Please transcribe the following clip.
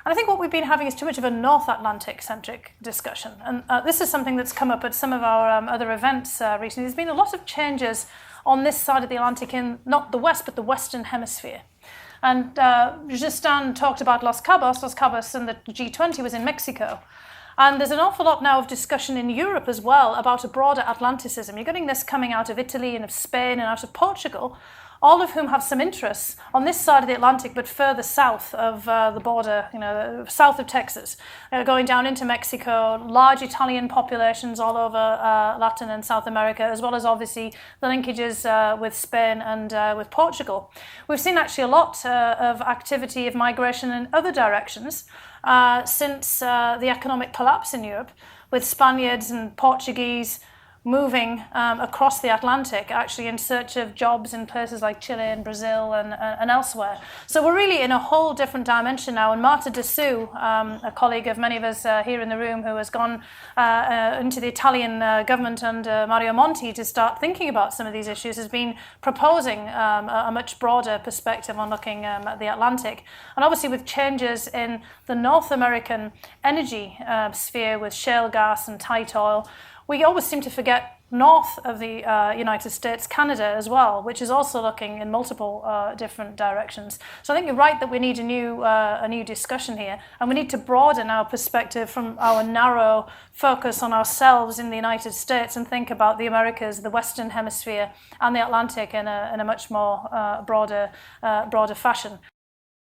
And I think what we've been having is too much of a North Atlantic-centric discussion. And this is something that's come up at some of our other events recently. There's been a lot of changes on this side of the Atlantic in not the West, but the Western Hemisphere. And Justin talked about Los Cabos and the G20 was in Mexico. And there's an awful lot now of discussion in Europe as well about a broader Atlanticism. You're getting this coming out of Italy and of Spain and out of Portugal, all of whom have some interests on this side of the Atlantic, but further south of the border, south of Texas, going down into Mexico, large Italian populations all over Latin and South America, as well as obviously the linkages with Spain and with Portugal. We've seen actually a lot of activity of migration in other directions since the economic collapse in Europe, with Spaniards and Portuguese moving across the Atlantic, actually in search of jobs in places like Chile and Brazil and elsewhere. So we're really in a whole different dimension now. And Marta Dessou, a colleague of many of us here in the room who has gone into the Italian government under Mario Monti to start thinking about some of these issues, has been proposing a much broader perspective on looking at the Atlantic. And obviously with changes in the North American energy sphere with shale gas and tight oil, we always seem to forget north of the United States, Canada as well, which is also looking in multiple different directions. So I think you're right that we need a new discussion here, and we need to broaden our perspective from our narrow focus on ourselves in the United States and think about the Americas, the Western Hemisphere, and the Atlantic in a much more broader fashion.